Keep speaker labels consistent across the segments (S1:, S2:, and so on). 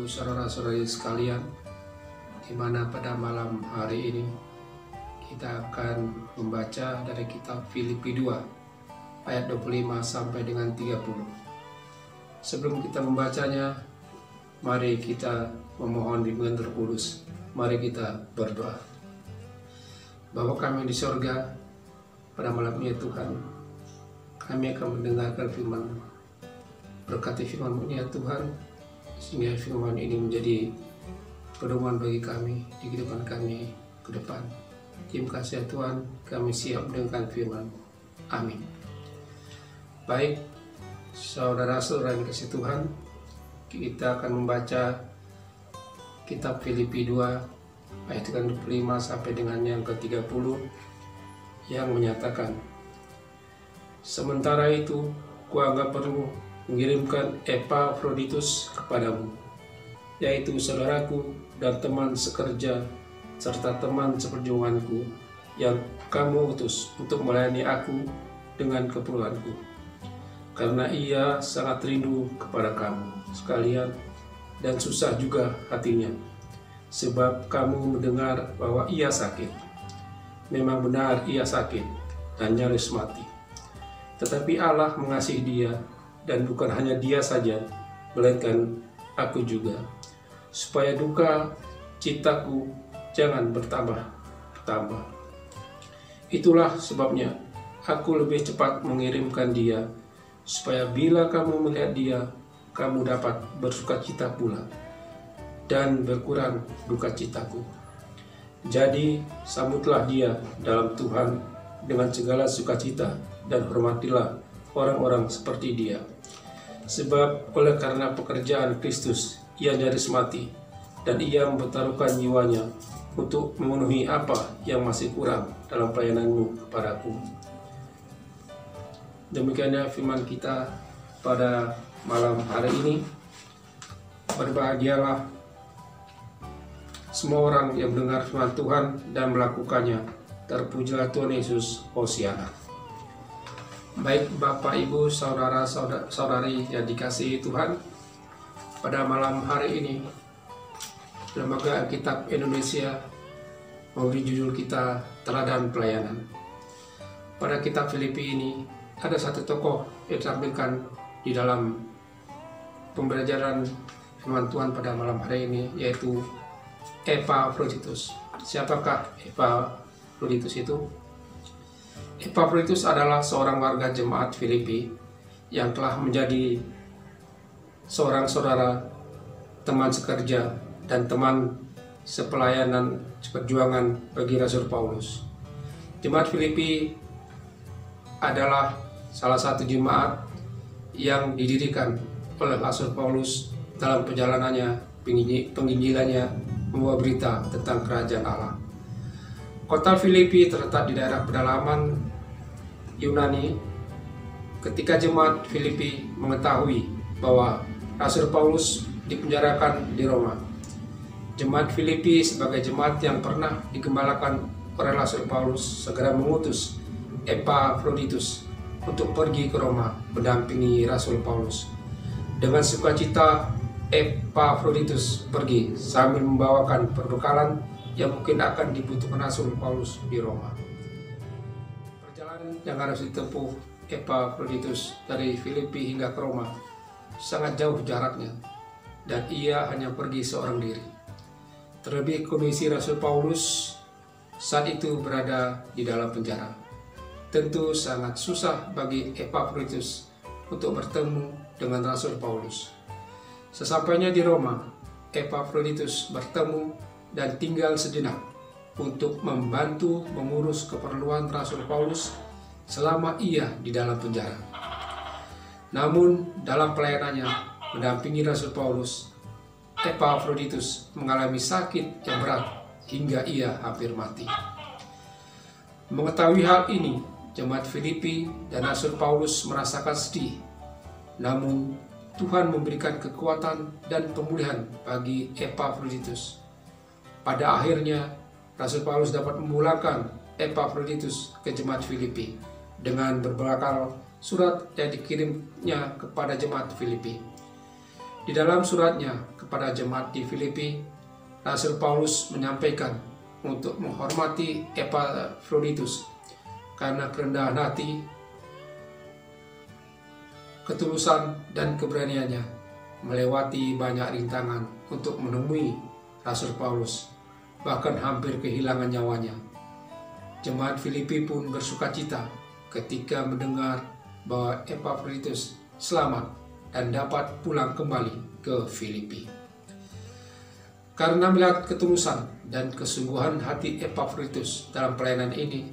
S1: Ibu saudara-saudari sekalian, di mana pada malam hari ini kita akan membaca dari kitab Filipi 2 ayat 25 sampai dengan 30. Sebelum kita membacanya, mari kita memohon bimbingan Roh Kudus. Mari kita berdoa. Bapa kami di sorga, pada malam ini Tuhan, kami akan mendengarkan firman-Mu. Berkati firman-Mu ya Tuhan, sehingga firman ini menjadi pedoman bagi kami di kehidupan kami ke depan. Terima kasih ya Tuhan, kami siap mendengarkan firman-Mu. Amin. Baik, saudara-saudara yang kasih Tuhan, kita akan membaca kitab Filipi 2 ayat 25 sampai dengan yang ke-30 yang menyatakan, sementara itu kuanggap perlu mengirimkan Epafroditus kepadamu, yaitu saudaraku dan teman sekerja serta teman seperjuanganku yang kamu utus untuk melayani aku dengan keperluanku, karena ia sangat rindu kepada kamu sekalian dan susah juga hatinya, sebab kamu mendengar bahwa ia sakit. Memang benar ia sakit dan nyaris mati. Tetapi Allah mengasihi dia, dan bukan hanya dia saja, melainkan aku juga, supaya duka citaku jangan bertambah-tambah. Itulah sebabnya aku lebih cepat mengirimkan dia, supaya bila kamu melihat dia, kamu dapat bersuka cita pula, dan berkurang duka citaku. Jadi sambutlah dia dalam Tuhan dengan segala sukacita, dan hormatilah orang-orang seperti dia. Sebab oleh karena pekerjaan Kristus ia nyaris mati, dan ia mempertaruhkan jiwanya untuk memenuhi apa yang masih kurang dalam pelayananmu kepadaku. Demikianlah firman kita pada malam hari ini. Berbahagialah semua orang yang mendengar firman Tuhan dan melakukannya. Terpujilah Tuhan Yesus, Hosiana. Baik Bapak, Ibu, saudara-saudari yang dikasihi Tuhan, pada malam hari ini Lembaga Alkitab Indonesia memberi judul kita Teladan Pelayanan. Pada kitab Filipi ini ada satu tokoh yang ditampilkan di dalam pembelajaran firman Tuhan pada malam hari ini, yaitu Epafroditus. Siapakah Epafroditus itu? Epafroditus adalah seorang warga jemaat Filipi yang telah menjadi seorang saudara, teman sekerja, dan teman sepelayanan seperjuangan bagi Rasul Paulus. Jemaat Filipi adalah salah satu jemaat yang didirikan oleh Rasul Paulus dalam perjalanannya penginjilannya membawa berita tentang kerajaan Allah. Kota Filipi terletak di daerah pedalaman Yunani. Ketika jemaat Filipi mengetahui bahwa Rasul Paulus dipenjarakan di Roma, jemaat Filipi sebagai jemaat yang pernah digembalakan oleh Rasul Paulus segera mengutus Epafroditus untuk pergi ke Roma mendampingi Rasul Paulus. Dengan sukacita Epafroditus pergi sambil membawakan perbekalan yang mungkin akan dibutuhkan Rasul Paulus di Roma. Perjalanan yang harus ditempuh Epafroditus dari Filipi hingga ke Roma sangat jauh jaraknya, dan ia hanya pergi seorang diri. Terlebih kondisi Rasul Paulus saat itu berada di dalam penjara. Tentu sangat susah bagi Epafroditus untuk bertemu dengan Rasul Paulus. Sesampainya di Roma, Epafroditus bertemu dan tinggal sejenak untuk membantu mengurus keperluan Rasul Paulus selama ia di dalam penjara. Namun dalam pelayanannya mendampingi Rasul Paulus, Epafroditus mengalami sakit yang berat hingga ia hampir mati. Mengetahui hal ini, jemaat Filipi dan Rasul Paulus merasakan sedih. Namun Tuhan memberikan kekuatan dan pemulihan bagi Epafroditus. Pada akhirnya, Rasul Paulus dapat memulangkan Epafroditus ke jemaat Filipi dengan berbekal surat yang dikirimnya kepada jemaat Filipi. Di dalam suratnya kepada jemaat di Filipi, Rasul Paulus menyampaikan untuk menghormati Epafroditus karena kerendahan hati, ketulusan, dan keberaniannya melewati banyak rintangan untuk menemui Rasul Paulus, bahkan hampir kehilangan nyawanya. Jemaat Filipi pun bersukacita ketika mendengar bahwa Epafroditus selamat dan dapat pulang kembali ke Filipi. Karena melihat ketulusan dan kesungguhan hati Epafroditus dalam pelayanan ini,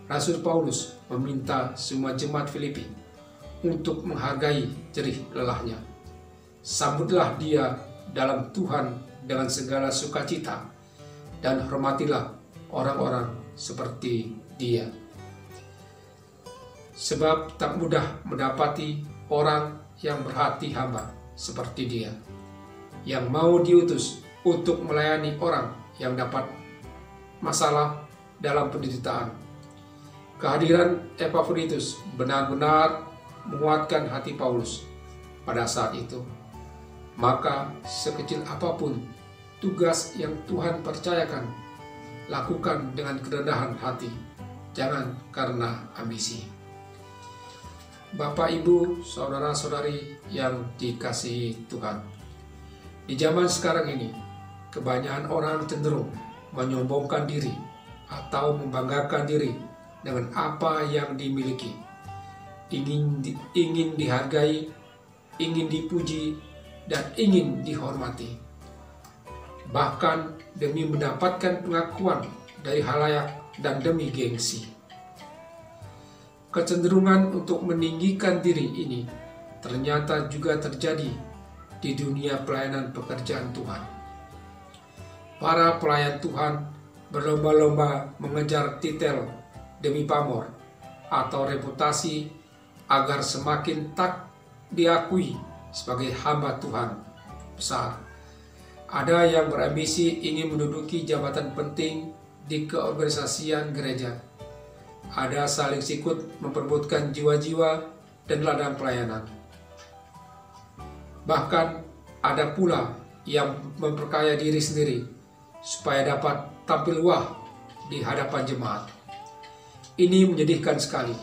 S1: Rasul Paulus meminta semua jemaat Filipi untuk menghargai jerih lelahnya. Sambutlah dia dalam Tuhan dengan segala sukacita dan hormatilah orang-orang seperti dia. Sebab tak mudah mendapati orang yang berhati hamba seperti dia, yang mau diutus untuk melayani orang yang dapat masalah dalam penderitaan. Kehadiran Epafroditus benar-benar menguatkan hati Paulus pada saat itu. Maka sekecil apapun tugas yang Tuhan percayakan, lakukan dengan kerendahan hati, jangan karena ambisi. Bapak, Ibu, saudara-saudari yang dikasihi Tuhan, di zaman sekarang ini, kebanyakan orang cenderung menyombongkan diri atau membanggakan diri dengan apa yang dimiliki. Ingin dihargai, ingin dipuji, dan ingin dihormati. Bahkan demi mendapatkan pengakuan dari halayak dan demi gengsi. Kecenderungan untuk meninggikan diri ini ternyata juga terjadi di dunia pelayanan pekerjaan Tuhan. Para pelayan Tuhan berlomba-lomba mengejar titel demi pamor atau reputasi agar semakin tak diakui sebagai hamba Tuhan besar. Ada yang berambisi ingin menduduki jabatan penting di keorganisasian gereja. Ada saling sikut memperebutkan jiwa-jiwa dan ladang pelayanan. Bahkan ada pula yang memperkaya diri sendiri supaya dapat tampil wah di hadapan jemaat. Ini menyedihkan sekali.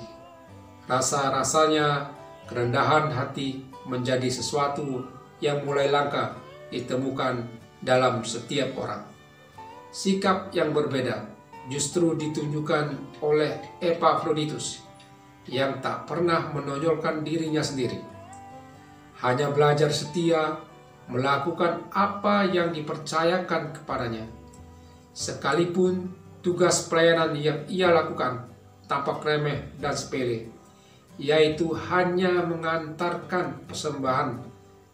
S1: Rasa-rasanya kerendahan hati menjadi sesuatu yang mulai langka ditemukan dalam setiap orang. Sikap yang berbeda justru ditunjukkan oleh Epafroditus yang tak pernah menonjolkan dirinya sendiri. Hanya belajar setia melakukan apa yang dipercayakan kepadanya. Sekalipun tugas pelayanan yang ia lakukan tampak remeh dan sepele, yaitu hanya mengantarkan persembahan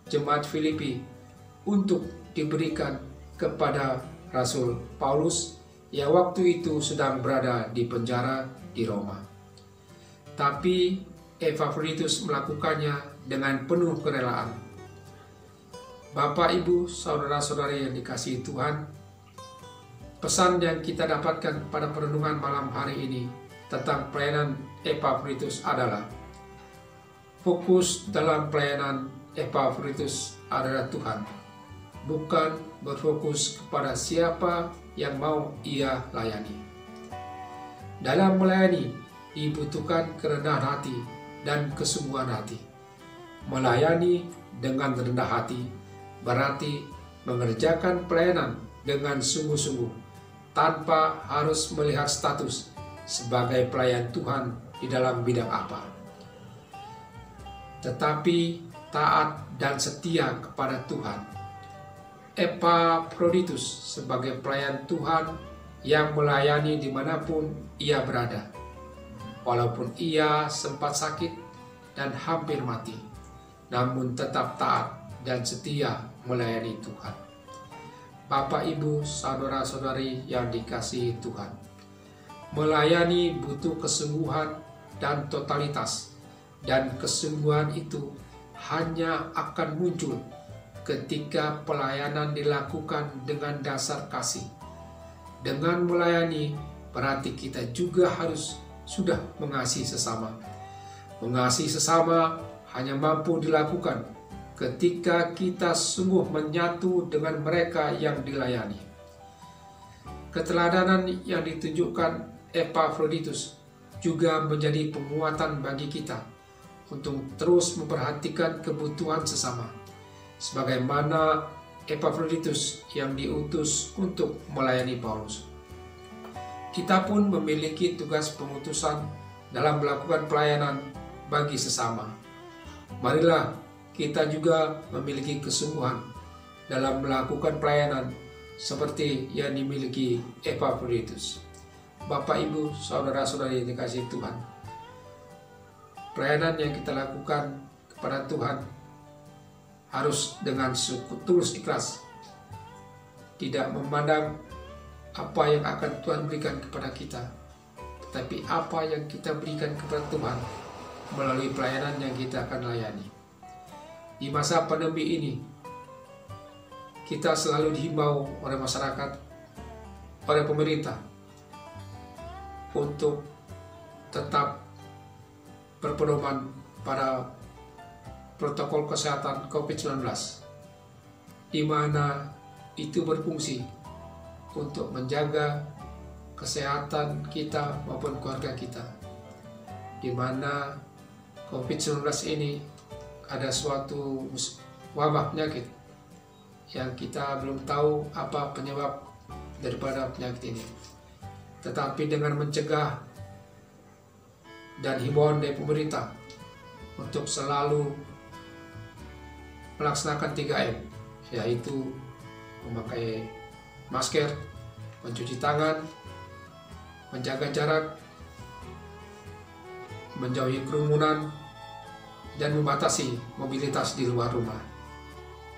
S1: jemaat Filipi untuk diberikan kepada Rasul Paulus yang waktu itu sedang berada di penjara di Roma. Tapi Epafroditus melakukannya dengan penuh kerelaan. Bapak, Ibu, saudara-saudari yang dikasihi Tuhan, pesan yang kita dapatkan pada perenungan malam hari ini tentang pelayanan Epafroditus adalah fokus dalam pelayanan Epafroditus adalah Tuhan, bukan berfokus kepada siapa yang mau ia layani. Dalam melayani dibutuhkan kerendahan hati dan kesungguhan hati. Melayani dengan rendah hati berarti mengerjakan pelayanan dengan sungguh-sungguh tanpa harus melihat status sebagai pelayan Tuhan di dalam bidang apa, tetapi taat dan setia kepada Tuhan. Epafroditus sebagai pelayan Tuhan yang melayani dimanapun ia berada, walaupun ia sempat sakit dan hampir mati, namun tetap taat dan setia melayani Tuhan. Bapak, Ibu, saudara-saudari yang dikasihi Tuhan, melayani butuh kesungguhan dan totalitas, dan kesungguhan itu hanya akan muncul ketika pelayanan dilakukan dengan dasar kasih. Dengan melayani berarti kita juga harus sudah mengasihi sesama. Mengasihi sesama hanya mampu dilakukan ketika kita sungguh menyatu dengan mereka yang dilayani. Keteladanan yang ditunjukkan Epafroditus juga menjadi penguatan bagi kita untuk terus memperhatikan kebutuhan sesama, sebagaimana Epafroditus yang diutus untuk melayani Paulus. Kita pun memiliki tugas pengutusan dalam melakukan pelayanan bagi sesama. Marilah kita juga memiliki kesungguhan dalam melakukan pelayanan seperti yang dimiliki Epafroditus. Bapak, Ibu, saudara-saudari yang dikasihi Tuhan, pelayanan yang kita lakukan kepada Tuhan harus dengan tulus ikhlas, tidak memandang apa yang akan Tuhan berikan kepada kita, tetapi apa yang kita berikan kepada Tuhan melalui pelayanan yang kita akan layani. Di masa pandemi ini, kita selalu dihimbau oleh masyarakat, oleh pemerintah, untuk tetap berpedoman pada protokol kesehatan COVID-19, di mana itu berfungsi untuk menjaga kesehatan kita maupun keluarga kita, di mana COVID-19 ini ada suatu wabah penyakit yang kita belum tahu apa penyebab daripada penyakit ini. Tetapi dengan mencegah dan himbauan dari pemerintah untuk selalu melaksanakan 3M, yaitu memakai masker, mencuci tangan, menjaga jarak, menjauhi kerumunan, dan membatasi mobilitas di luar rumah.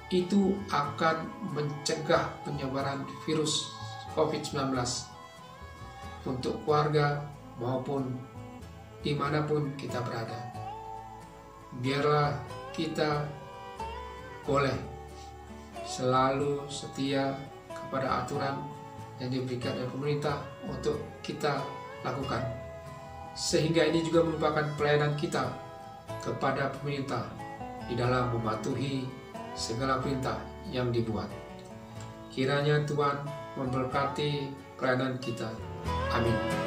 S1: Itu akan mencegah penyebaran virus COVID-19 untuk keluarga maupun dimanapun kita berada. Biarlah kita boleh selalu setia kepada aturan yang diberikan oleh pemerintah untuk kita lakukan, sehingga ini juga merupakan pelayanan kita kepada pemerintah di dalam mematuhi segala perintah yang dibuat. Kiranya Tuhan memberkati pelayanan kita. Amin.